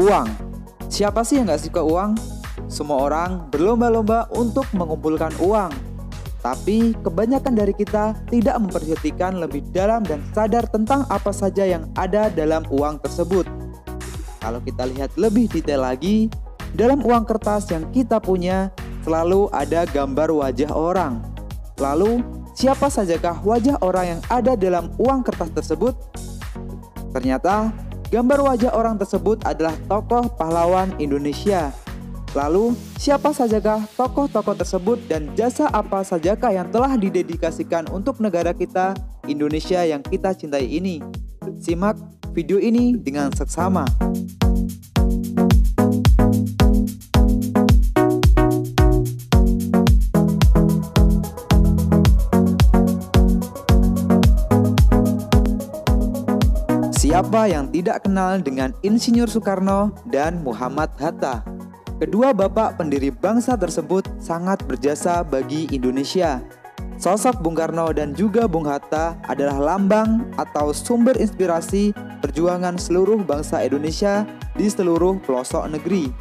uang. Siapa sih yang gak suka uang? Semua orang berlomba-lomba untuk mengumpulkan uang. Tapi kebanyakan dari kita tidak memperhatikan lebih dalam dan sadar tentang apa saja yang ada dalam uang tersebut. Kalau kita lihat lebih detail lagi, dalam uang kertas yang kita punya selalu ada gambar wajah orang. Lalu, siapa sajakah wajah orang yang ada dalam uang kertas tersebut? Ternyata, gambar wajah orang tersebut adalah tokoh pahlawan Indonesia. Lalu, siapa sajakah tokoh-tokoh tersebut dan jasa apa sajakah yang telah didedikasikan untuk negara kita, Indonesia yang kita cintai ini? Simak video ini dengan seksama. Siapa yang tidak kenal dengan Insinyur Soekarno dan Muhammad Hatta? Kedua bapak pendiri bangsa tersebut sangat berjasa bagi Indonesia. Sosok Bung Karno dan juga Bung Hatta adalah lambang atau sumber inspirasi perjuangan seluruh bangsa Indonesia di seluruh pelosok negeri.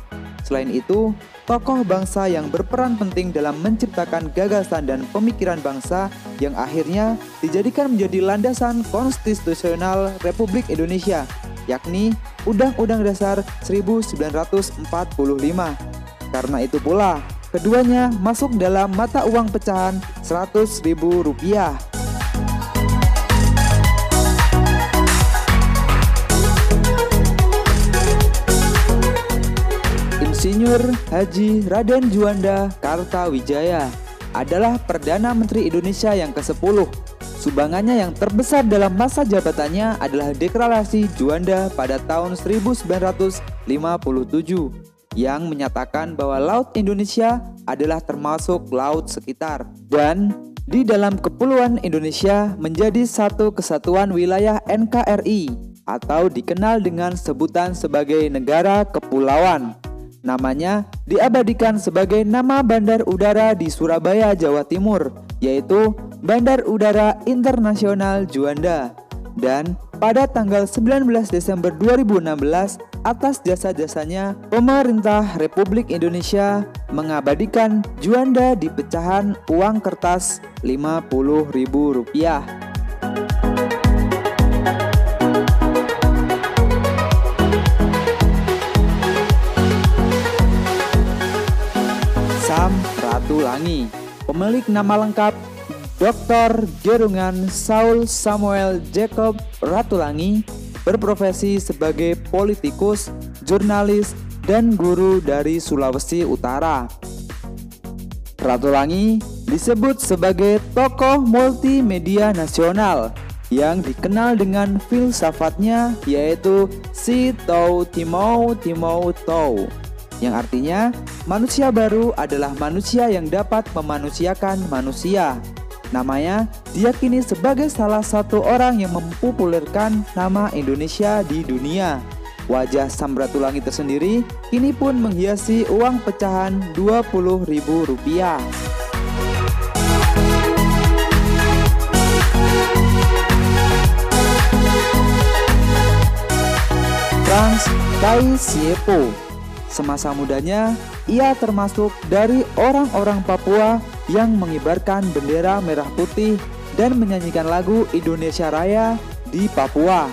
Selain itu, tokoh bangsa yang berperan penting dalam menciptakan gagasan dan pemikiran bangsa yang akhirnya dijadikan menjadi landasan konstitusional Republik Indonesia, yakni Undang-Undang Dasar 1945. Karena itu pula, keduanya masuk dalam mata uang pecahan Rp100.000. Insinyur Haji Raden Djuanda Kartawijaya adalah Perdana Menteri Indonesia yang ke-10. Sumbangannya yang terbesar dalam masa jabatannya adalah Deklarasi Djuanda pada tahun 1957 yang menyatakan bahwa Laut Indonesia adalah termasuk laut sekitar dan di dalam Kepulauan Indonesia menjadi satu kesatuan wilayah NKRI atau dikenal dengan sebutan sebagai negara kepulauan. Namanya diabadikan sebagai nama Bandar Udara di Surabaya, Jawa Timur, yaitu Bandar Udara Internasional Djuanda. Dan pada tanggal 19 Desember 2016, atas jasa-jasanya, pemerintah Republik Indonesia mengabadikan Djuanda di pecahan uang kertas Rp50.000. Ratulangi, pemilik nama lengkap Dr. Gerungan Saul Samuel Jacob Ratulangi, berprofesi sebagai politikus, jurnalis, dan guru dari Sulawesi Utara. Ratulangi disebut sebagai tokoh multimedia nasional yang dikenal dengan filsafatnya, yaitu Si Tau Timau Timau Tau, yang artinya manusia baru adalah manusia yang dapat memanusiakan manusia. Namanya diyakini sebagai salah satu orang yang mempopulerkan nama Indonesia di dunia. Wajah Sam Ratulangi tersendiri kini pun menghiasi uang pecahan Rp20.000. Frans Kaisiepo. Semasa mudanya, ia termasuk dari orang-orang Papua yang mengibarkan bendera merah putih dan menyanyikan lagu Indonesia Raya di Papua.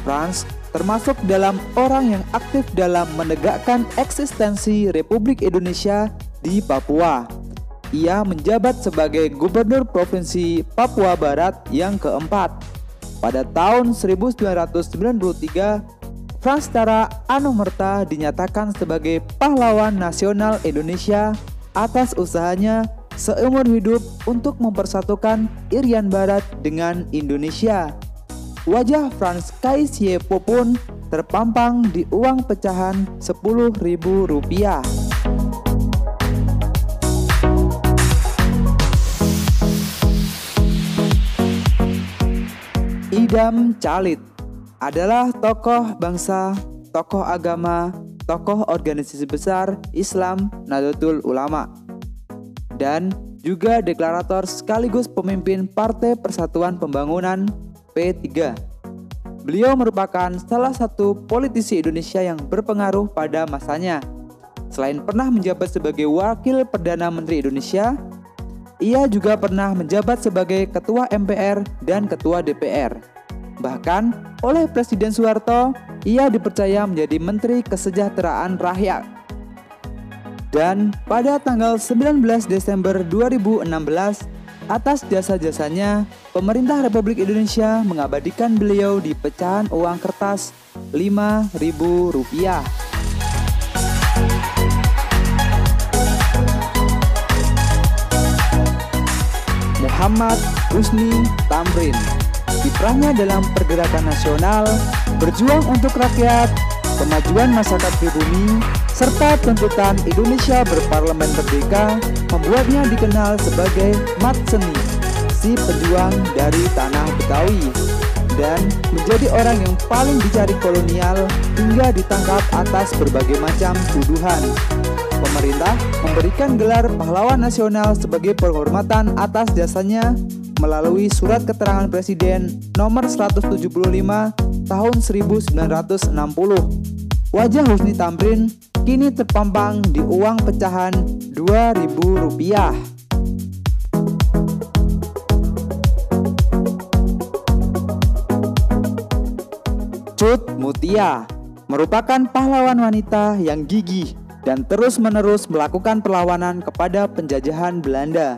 Frans termasuk dalam orang yang aktif dalam menegakkan eksistensi Republik Indonesia di Papua. Ia menjabat sebagai Gubernur Provinsi Papua Barat yang keempat. Pada tahun 1993, Frans Tara Anumerta dinyatakan sebagai pahlawan nasional Indonesia atas usahanya seumur hidup untuk mempersatukan Irian Barat dengan Indonesia. Wajah Frans Kaisiepo pun terpampang di uang pecahan Rp10.000. Idam Calit adalah tokoh bangsa, tokoh agama, tokoh organisasi besar Islam Nahdlatul Ulama, dan juga deklarator sekaligus pemimpin Partai Persatuan Pembangunan P3. beliau merupakan salah satu politisi Indonesia yang berpengaruh pada masanya. Selain pernah menjabat sebagai Wakil Perdana Menteri Indonesia, ia juga pernah menjabat sebagai Ketua MPR dan Ketua DPR. Bahkan oleh Presiden Soeharto, ia dipercaya menjadi Menteri Kesejahteraan Rakyat. Dan pada tanggal 19 Desember 2016, atas jasa-jasanya, pemerintah Republik Indonesia mengabadikan beliau di pecahan uang kertas Rp5.000. Muhammad Husni Tamrin, kiprahnya dalam pergerakan nasional, berjuang untuk rakyat, kemajuan masyarakat pribumi, serta tuntutan Indonesia berparlemen merdeka membuatnya dikenal sebagai Mat Seni, si pejuang dari tanah Betawi, dan menjadi orang yang paling dicari kolonial hingga ditangkap atas berbagai macam tuduhan. Pemerintah memberikan gelar pahlawan nasional sebagai penghormatan atas jasanya melalui Surat Keterangan Presiden nomor 175 tahun 1960. Wajah Husni Tamrin kini terpampang di uang pecahan Rp2.000. Cut Mutia merupakan pahlawan wanita yang gigih dan terus-menerus melakukan perlawanan kepada penjajahan Belanda.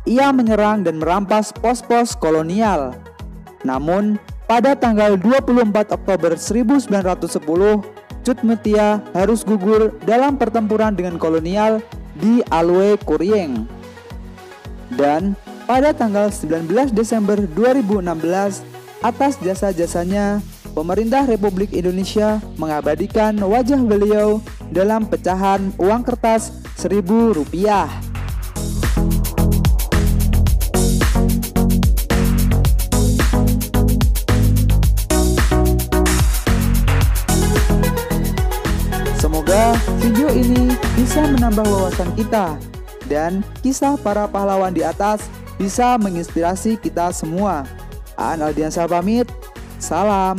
Ia menyerang dan merampas pos-pos kolonial. Namun, pada tanggal 24 Oktober 1910, Cut Mutia harus gugur dalam pertempuran dengan kolonial di Alue Kurieng. Dan pada tanggal 19 Desember 2016, atas jasa-jasanya, pemerintah Republik Indonesia mengabadikan wajah beliau dalam pecahan uang kertas Rp1.000. Semoga video ini bisa menambah wawasan kita dan kisah para pahlawan di atas bisa menginspirasi kita semua. Aan Aldiansyah pamit, salam.